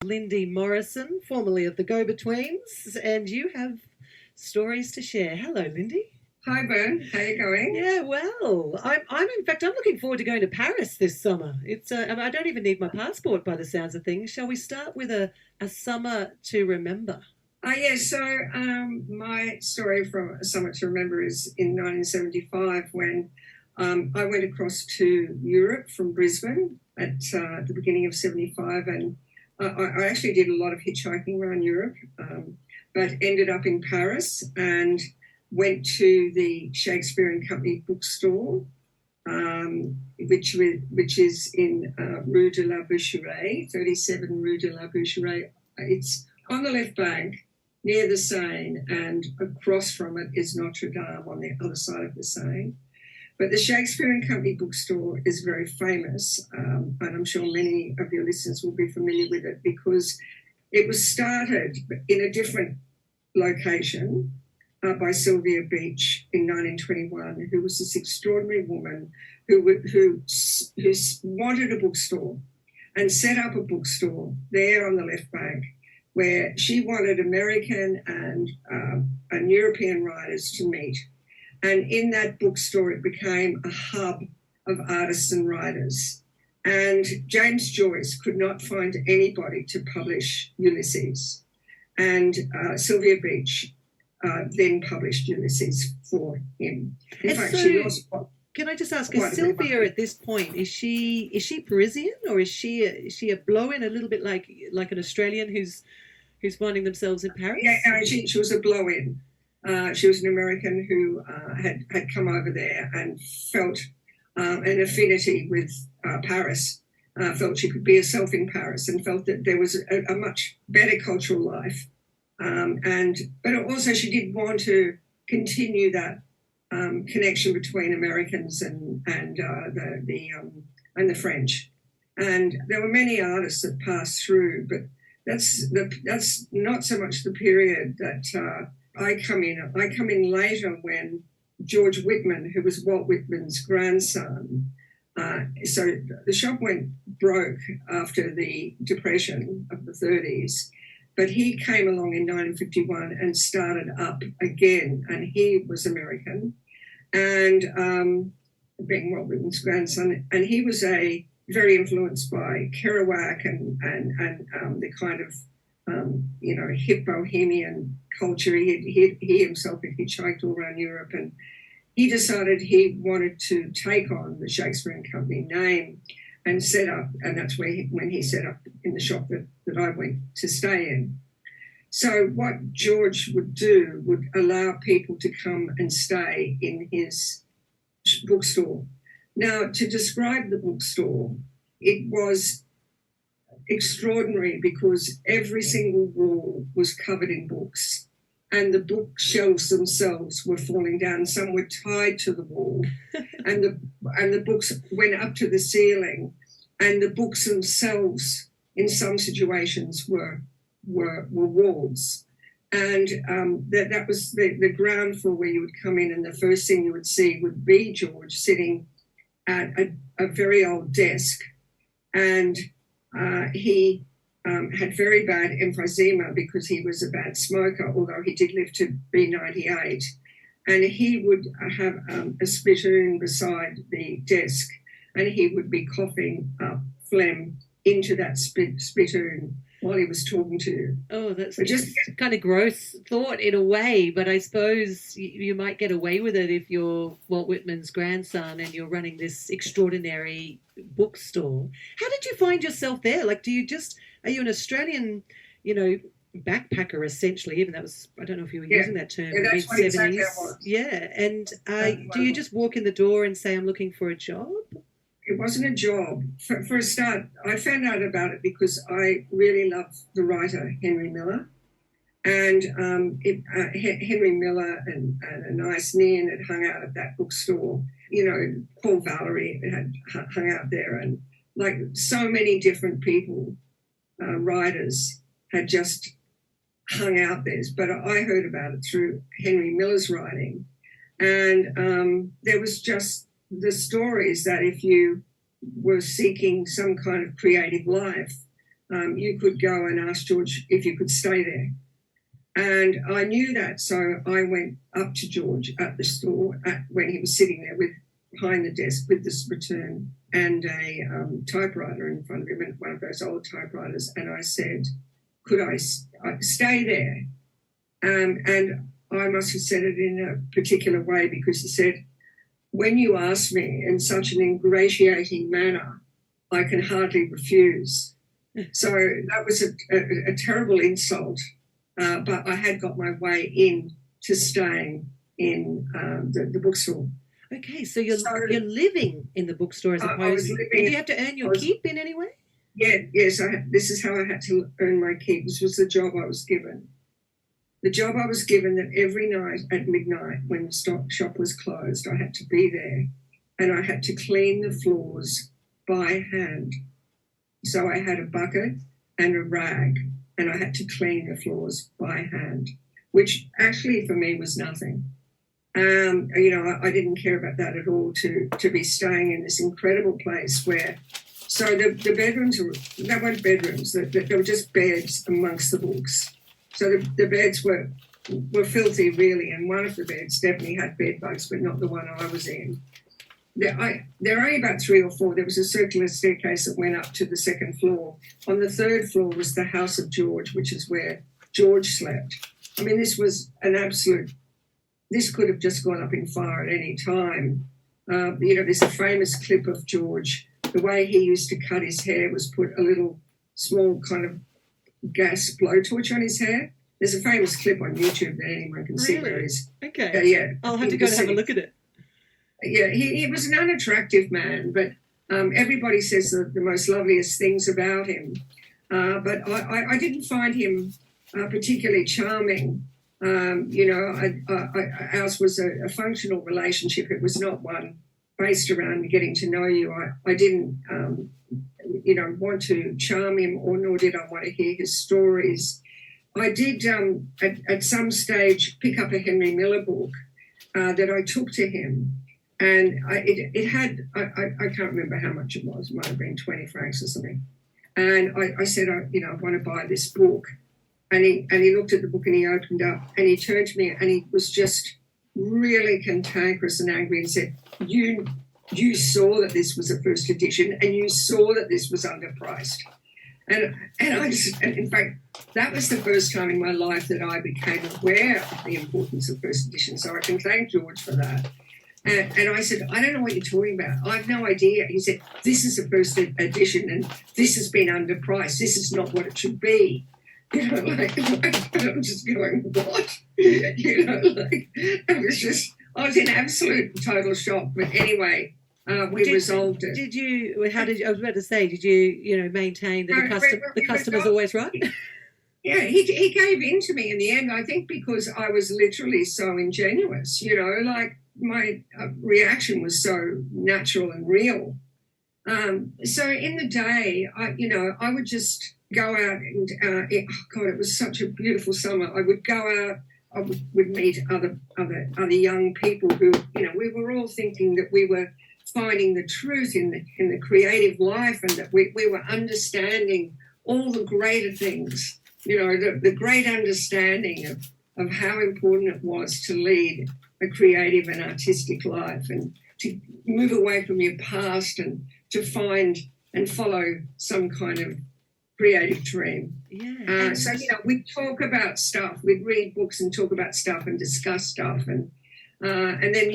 Lindy Morrison, formerly of the Go-Betweens, and you have stories to share. Hello, Lindy. Hi, Bern. How you going? Yeah, well, I'm in fact, I'm looking forward to going to Paris this summer. I don't even need my passport by the sounds of things. Shall we start with a summer to remember? Yeah, so my story from Summer to Remember is in 1975 when I went across to Europe from Brisbane at the beginning of 75, and I actually did a lot of hitchhiking around Europe, but ended up in Paris and went to the Shakespeare and Company bookstore, which is in Rue de la Boucherie, 37 Rue de la Boucherie. It's on the left bank near the Seine, and across from it is Notre Dame on the other side of the Seine. But the Shakespeare and Company bookstore is very famous, and I'm sure many of your listeners will be familiar with it because it was started in a different location by Sylvia Beach in 1921, who was this extraordinary woman who wanted a bookstore and set up a bookstore there on the left bank where she wanted American and European writers to meet. And in that bookstore, it became a hub of artists and writers. And James Joyce could not find anybody to publish Ulysses. And Sylvia Beach then published Ulysses for him. In fact, she also... Can I just ask, is Sylvia at this point, is she Parisian, or is she a blow-in, a little bit like an Australian who's finding themselves in Paris? Yeah, no, she was a blow-in. She was an American who had come over there and felt an affinity with Paris, felt she could be herself in Paris, and felt that there was a much better cultural life. But also she did want to continue that connection between Americans and the French. And there were many artists that passed through, but that's not so much the period that I come in. I come in later when George Whitman, who was Walt Whitman's grandson, so the shop went broke after the Depression of the 30s, but he came along in 1951 and started up again, and he was American, and being Walt Whitman's grandson, and he was very influenced by Kerouac and the kind of hip bohemian culture. He himself had hitchhiked all around Europe, and he decided he wanted to take on the Shakespeare and Company name and set up, and that's when he set up in the shop that I went to stay in. So what George would do would allow people to come and stay in his bookstore. Now, to describe the bookstore, it was extraordinary because every single wall was covered in books, and the bookshelves themselves were falling down. Some were tied to the wall, and the books went up to the ceiling, and the books themselves, in some situations, were walls. And that was the ground floor where you would come in, and the first thing you would see would be George sitting at a very old desk, and he had very bad emphysema because he was a bad smoker, although he did live to be 98. And he would have a spittoon beside the desk, and he would be coughing up phlegm into that spittoon while he was talking to you. Oh, that's just kind of gross thought in a way, but I suppose you might get away with it if you're Walt Whitman's grandson and you're running this extraordinary bookstore. How did you find yourself there? Like, are you an Australian, backpacker essentially? Even that was, I don't know if you were using that term, yeah, that's mid-70s. exactly it was. Yeah, and do you just walk in the door and say, I'm looking for a job? It wasn't a job. For a start, I found out about it because I really love the writer Henry Miller. And Henry Miller and Anais Nin had hung out at that bookstore. Paul Valery had hung out there, and like so many different people, writers, had just hung out there. But I heard about it through Henry Miller's writing. And there was just the stories that if you were seeking some kind of creative life, you could go and ask George if you could stay there. And I knew that, so I went up to George at the store when he was sitting there behind the desk with this return and a typewriter in front of him, one of those old typewriters, and I said, could I stay there? And I must have said it in a particular way because he said, when you ask me in such an ingratiating manner, I can hardly refuse. So that was a terrible insult, but I had got my way in to staying in the bookstore. Okay, so you're living in the bookstore as opposed to... Did you have to earn your keep in any way? Yeah, yes. This is how I had to earn my keep. This was the job I was given. The job I was given that every night at midnight when the shop was closed, I had to be there and I had to clean the floors by hand. So I had a bucket and a rag and I had to clean the floors by hand, which actually for me was nothing. I didn't care about that at all to be staying in this incredible place where, so the bedrooms, they weren't bedrooms, they were just beds amongst the books. So the beds were filthy, really, and one of the beds definitely had bed bugs, but not the one I was in. There are only about 3 or 4. There was a circular staircase that went up to the second floor. On the third floor was the house of George, which is where George slept. I mean, this was an absolute... This could have just gone up in fire at any time. There's a famous clip of George. The way he used to cut his hair was put a little small kind of gas blowtorch on his hair. There's a famous clip on YouTube that anyone can see where he's... Okay. Yeah. I'll have to go and have a look at it. Yeah, he was an unattractive man, but everybody says the most loveliest things about him. But I didn't find him particularly charming. Ours was a functional relationship. It was not one based around getting to know you. I didn't, want to charm him, nor did I want to hear his stories. I did, at some stage, pick up a Henry Miller book that I took to him. And it had, I can't remember how much it was. It might have been 20 francs or something. And I said, I want to buy this book. And he looked at the book and he opened up and he turned to me and he was just really cantankerous and angry and said, you saw that this was a first edition and you saw that this was underpriced. And in fact, that was the first time in my life that I became aware of the importance of first edition. So I can thank George for that. And I said, I don't know what you're talking about. I have no idea. He said, this is the first edition and this has been underpriced. This is not what it should be. I'm just going, what? It was just, I was in absolute total shock. But anyway, we resolved it. I was about to say, did you maintain that the customer's always right? Yeah, he gave in to me in the end, I think because I was literally so ingenuous, my reaction was so natural and real. So in the day, I would just go out and, it was such a beautiful summer. I would go out, I would meet other young people who, we were all thinking that we were finding the truth in the creative life and that we were understanding all the greater things, the great understanding of how important it was to lead a creative and artistic life and to move away from your past and to find and follow some kind of creative dream. Yeah. So, we'd talk about stuff. We'd read books and talk about stuff and discuss stuff. And then,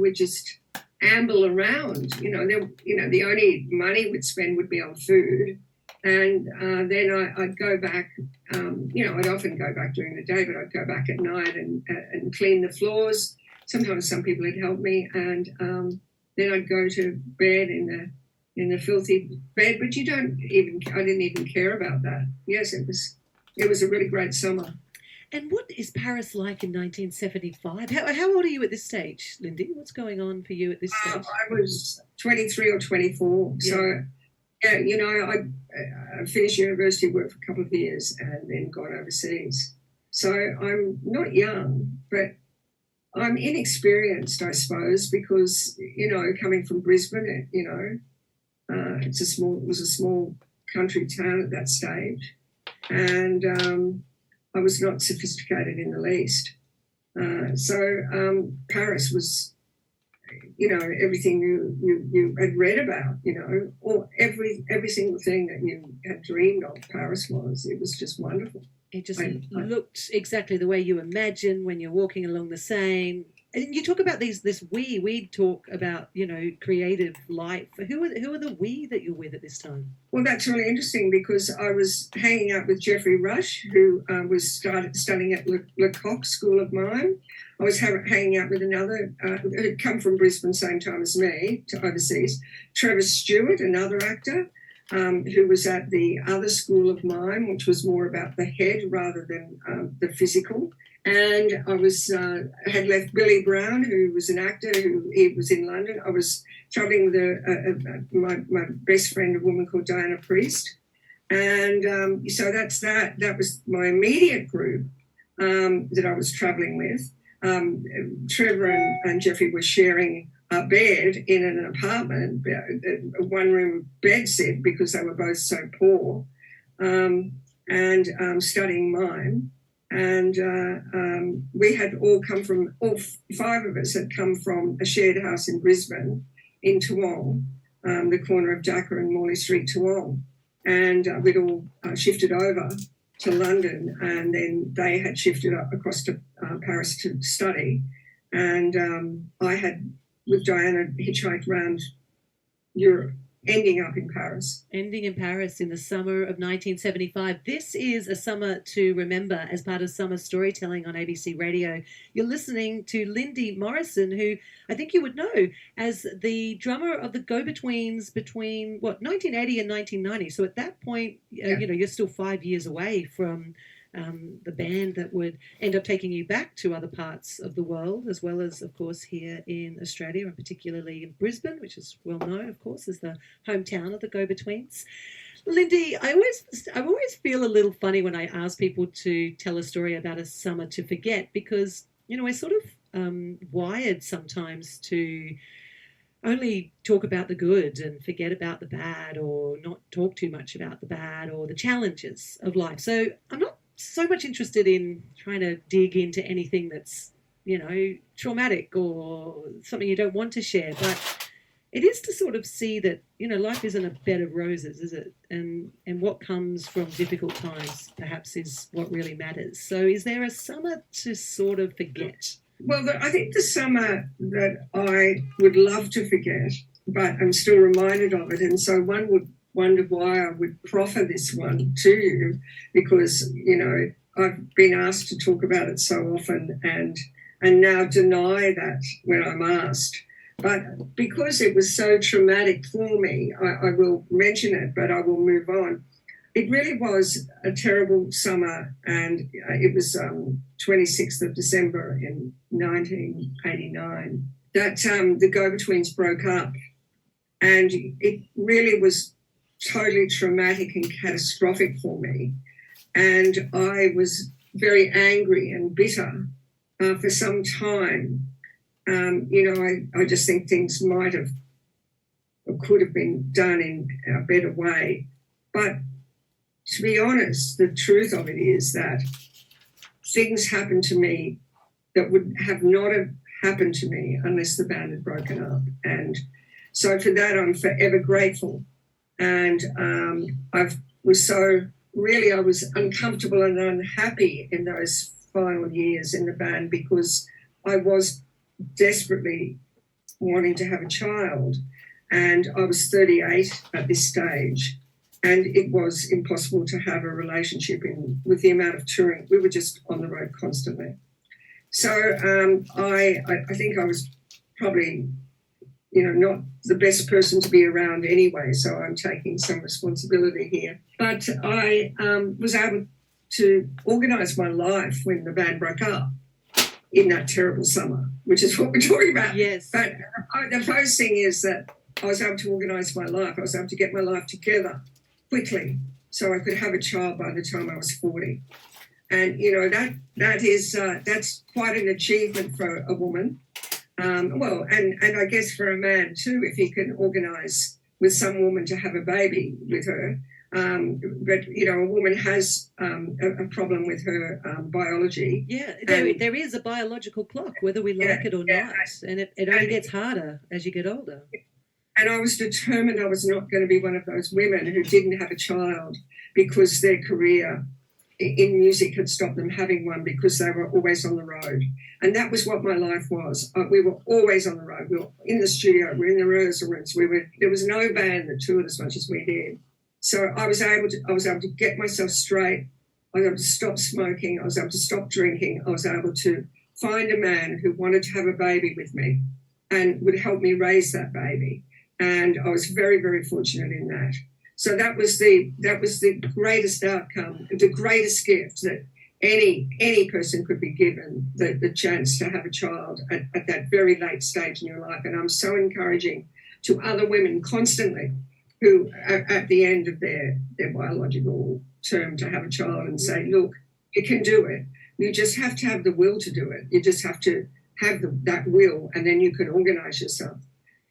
we'd just amble around. The only money we'd spend would be on food. And then I'd go back, I'd often go back during the day, but I'd go back at night and clean the floors. Sometimes some people had helped me. And then I'd go to bed in the filthy bed, but I didn't even care about that. Yes, it was a really great summer. And what is Paris like in 1975? How old are you at this stage, Lindy? What's going on for you at this stage? I was 23 or 24. Yeah. So, I finished university, worked for a couple of years, and then gone overseas. So I'm not young, but I'm inexperienced, I suppose, because, coming from Brisbane, it was a small country town at that stage, and I was not sophisticated in the least. So Paris was, everything you had read about, or every single thing that you had dreamed of. Paris was. It was just wonderful. It just looked exactly the way you imagine when you're walking along the Seine. And you talk about this we talk about, creative life. Who are the we that you're with at this time? Well, that's really interesting because I was hanging out with Geoffrey Rush, who was studying at Lecoq School of Mime. I was hanging out with another who'd come from Brisbane same time as me to overseas, Trevor Stewart, another actor, who was at the other School of Mime, which was more about the head rather than the physical. And I had left Billy Brown, who was an actor, he was in London. I was travelling with my best friend, a woman called Diana Priest. And so that's that. That was my immediate group that I was travelling with. Trevor and Jeffrey were sharing a bed in an apartment, a one-room bed set, because they were both so poor, and studying mime. And we had all five of us had come from a shared house in Brisbane, in Toowong, the corner of Jacker and Morley Street, Toowong. And we'd all shifted over to London, and then they had shifted up across to Paris to study. And I had, with Diana, hitchhiked around Europe, ending up in Paris. Ending in Paris in the summer of 1975. This is a summer to remember as part of summer storytelling on ABC Radio. You're listening to Lindy Morrison, who I think you would know as the drummer of the Go-Betweens between, 1980 and 1990. So at that point, you're still 5 years away from the band that would end up taking you back to other parts of the world, as well as, of course, here in Australia, and particularly in Brisbane, which is well known, of course, as the hometown of the Go-Betweens. Lindy, I always feel a little funny when I ask people to tell a story about a summer to forget, because, we're sort of wired sometimes to only talk about the good and forget about the bad, or not talk too much about the bad or the challenges of life. So I'm not so much interested in trying to dig into anything that's, traumatic or something you don't want to share, but it is to sort of see that, life isn't a bed of roses, is it? And what comes from difficult times perhaps is what really matters. So is there a summer to sort of forget? Well, I think the summer that I would love to forget, but I'm still reminded of it, and so one would wonder why I would proffer this one to you, because, I've been asked to talk about it so often and now deny that when I'm asked. But because it was so traumatic for me, I will mention it, but I will move on. It really was a terrible summer, and it was 26th of December in 1989 that the Go-Betweens broke up, and it really was totally traumatic and catastrophic for me. And I was very angry and bitter for some time. I just think things might have or could have been done in a better way. But to be honest, the truth of it is that things happened to me that would have not have happened to me unless the band had broken up. And so for that, I'm forever grateful. And I was uncomfortable and unhappy in those final years in the band, because I was desperately wanting to have a child, and I was 38 at this stage, and it was impossible to have a relationship with the amount of touring. We were just on the road constantly. So I think I was probably not the best person to be around anyway, so I'm taking some responsibility here. But I was able to organise my life when the band broke up in that terrible summer, which is what we're talking about. Yes. But the first thing is that I was able to organise my life. I was able to get my life together quickly so I could have a child by the time I was 40. And, that's quite an achievement for a woman. And I guess for a man too, if he can organise with some woman to have a baby with her. But, a woman has a problem with her biology. Yeah, there is a biological clock, whether we like it or not. And it only gets harder as you get older. And I was determined I was not going to be one of those women who didn't have a child because their career in music had stopped them having one because they were always on the road. And that was what my life was. We were always on the road. We were in the studio. We were in the rehearsal rooms. There was no band that toured as much as we did. So I was able to get myself straight. I was able to stop smoking. I was able to stop drinking. I was able to find a man who wanted to have a baby with me and would help me raise that baby. And I was very, very fortunate in that. So that was the greatest outcome, the greatest gift that any person could be given, the chance to have a child at that very late stage in your life. And I'm so encouraging to other women constantly who are at the end of their biological term to have a child and say, look, you can do it. You just have to have the will to do it. You just have to have that will, and then you can organise yourself.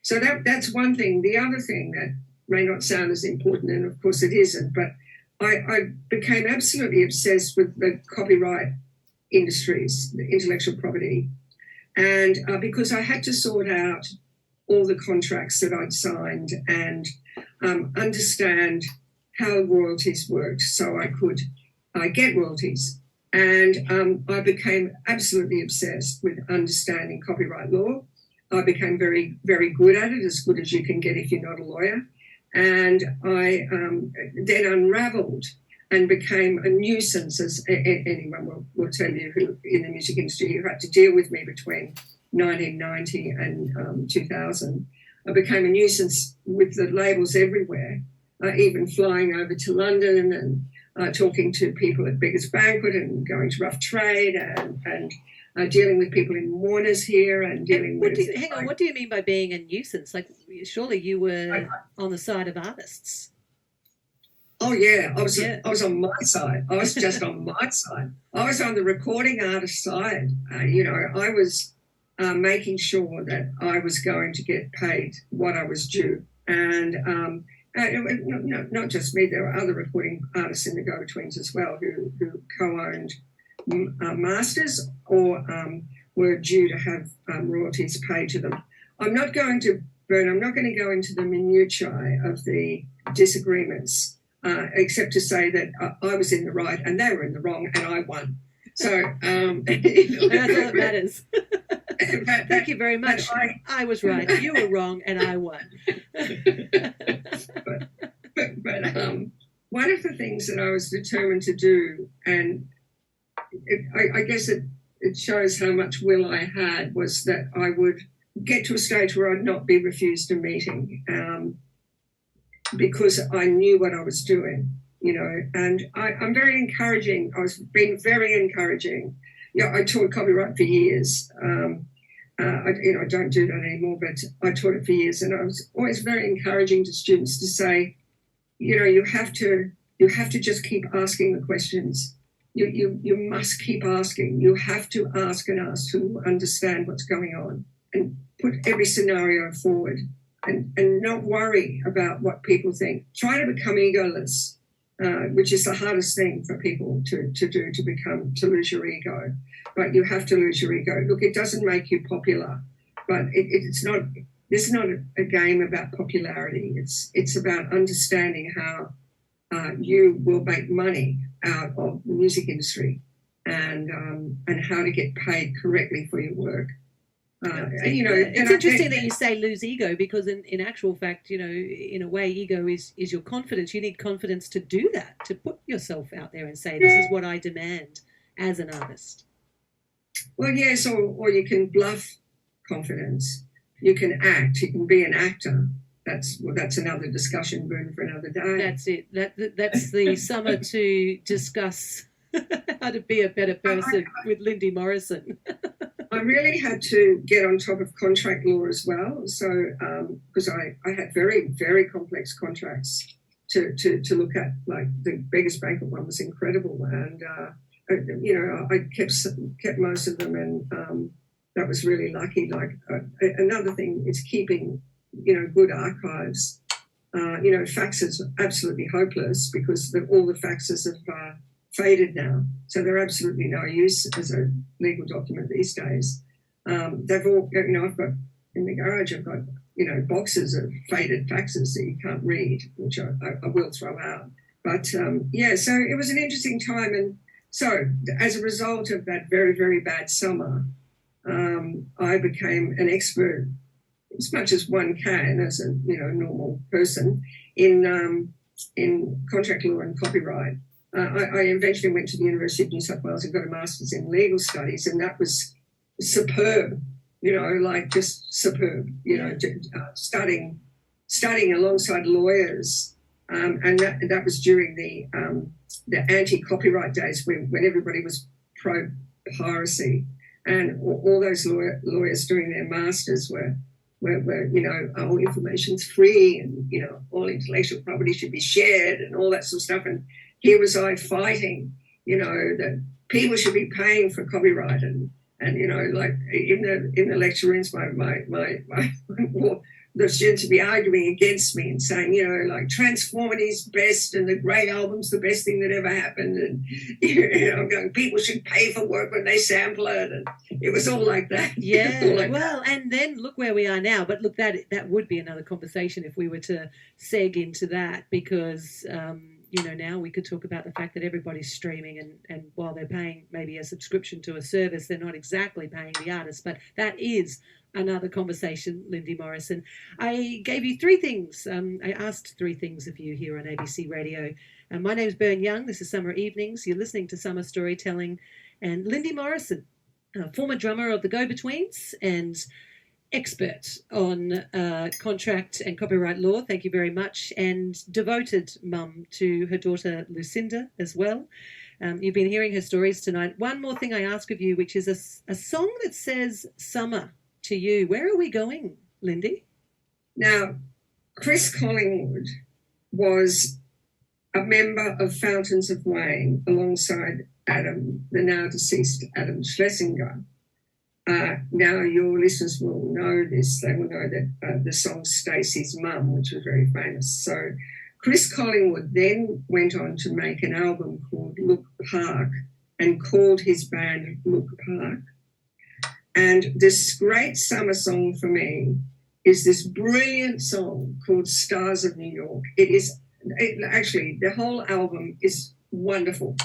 So that's one thing. The other thing that may not sound as important, and of course it isn't, but I became absolutely obsessed with the copyright industries, the intellectual property, and because I had to sort out all the contracts that I'd signed and understand how royalties worked so I could get royalties. And I became absolutely obsessed with understanding copyright law. I became very, very good at it, as good as you can get if you're not a lawyer. And I then unravelled and became a nuisance, as anyone will tell you who in the music industry who had to deal with me between 1990 and 2000. I became a nuisance with the labels everywhere, even flying over to London and talking to people at Biggest Banquet and going to Rough Trade and dealing with people in Warner's here and dealing with... What do you mean by being a nuisance? Like, surely you were on the side of artists. Oh, yeah. I was on my side. I was just on my side. I was on the recording artist side. I was making sure that I was going to get paid what I was due. And not just me, there were other recording artists in the go-betweens as well who co-owned masters or were due to have royalties paid to them. I'm not going to go into the minutiae of the disagreements, except to say that I was in the right and they were in the wrong and I won. So that's all that matters. Thank you very much. I was right. You were wrong and I won. but one of the things that I was determined to do, and I guess it shows how much will I had, was that I would get to a stage where I'd not be refused a meeting because I knew what I was doing, and I'm very encouraging. I was being very encouraging. I taught copyright for years. I don't do that anymore, but I taught it for years, and I was always very encouraging to students to say, you have to just keep asking the questions. You must keep asking. You have to ask and ask to understand what's going on and put every scenario forward and not worry about what people think. Try to become egoless, which is the hardest thing for people to do, to lose your ego. But you have to lose your ego. Look, it doesn't make you popular, but it's not. This is not a game about popularity. It's about understanding how you will make money out of the music industry and how to get paid correctly for your work. It's interesting that you say lose ego, because in actual fact, in a way, ego is your confidence. You need confidence to do that, to put yourself out there and say, this is what I demand as an artist. Well, yes, or you can bluff confidence. You can act. You can be an actor. That's another discussion, Bern, for another day. That's it. That's the summer to discuss how to be a better person with Lindy Morrison. I really had to get on top of contract law as well. So because I had very, very complex contracts to look at. Like the Biggest Banquet one was incredible, and I kept most of them, and that was really lucky. Like another thing is keeping good archives Fax is absolutely hopeless because all the faxes have faded now. So they're absolutely no use as a legal document these days. They've all, I've got in the garage, I've got, boxes of faded faxes that you can't read, which I will throw out. But so it was an interesting time. And so as a result of that very, very bad summer, I became an expert, as much as one can as a normal person, in contract law and copyright. I eventually went to the University of New South Wales and got a master's in legal studies, and that was superb. Just superb. Studying alongside lawyers, and that was during the anti-copyright days when everybody was pro piracy, and all those lawyers doing their masters were all information's free, and all intellectual property should be shared, and all that sort of stuff. And here was I fighting, that people should be paying for copyright, and like in the lecture rooms, the students would be arguing against me and saying, like Transformity's best and the Grey Album's the best thing that ever happened, and I'm going, people should pay for work when they sample it, and it was all like that. Yeah, and then look where we are now. But look, that would be another conversation if we were to seg into that, because now we could talk about the fact that everybody's streaming, and while they're paying maybe a subscription to a service, they're not exactly paying the artist. But that is another conversation, Lindy Morrison. I gave you three things. I asked three things of you here on ABC Radio. My name is Bern Young. This is Summer Evenings. You're listening to Summer Storytelling. And Lindy Morrison, former drummer of the Go-Betweens and expert on contract and copyright law. Thank you very much. And devoted mum to her daughter Lucinda as well. You've been hearing her stories tonight. One more thing I ask of you, which is a song that says summer to you. Where are we going, Lindy? Now, Chris Collingwood was a member of Fountains of Wayne alongside Adam, the now deceased Adam Schlesinger. Now your listeners will know this. They will know that the song Stacey's Mum, which was very famous. So Chris Collingwood then went on to make an album called Look Park and called his band Look Park. And this great summer song for me is this brilliant song called Stars of New York. Actually, the whole album is wonderful.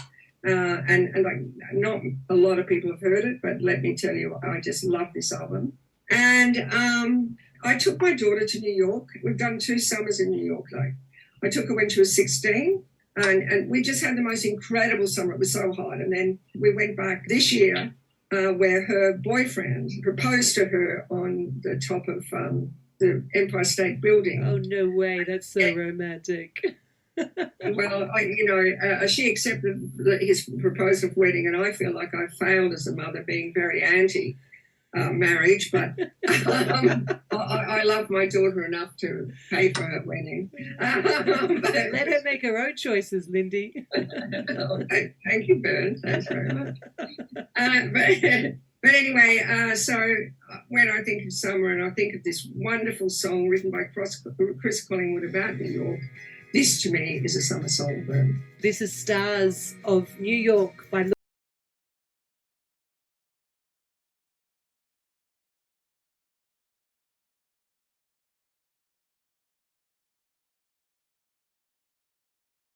And like not a lot of people have heard it, but let me tell you, I just love this album. And I took my daughter to New York. We've done 2 summers in New York. Like I took her when she was 16, and we just had the most incredible summer. It was so hot. And then we went back this year, where her boyfriend proposed to her on the top of the Empire State Building. Oh, no way. That's so romantic. Well, she accepted his proposal of wedding, and I feel like I failed as a mother, being very anti-marriage, but I love my daughter enough to pay for her wedding. Let her make her own choices, Lindy. Thank you, Bern. Thanks very much. But anyway, so when I think of summer and I think of this wonderful song written by Chris Collingwood about New York, this to me is a summer song, Bern. This is Stars of New York by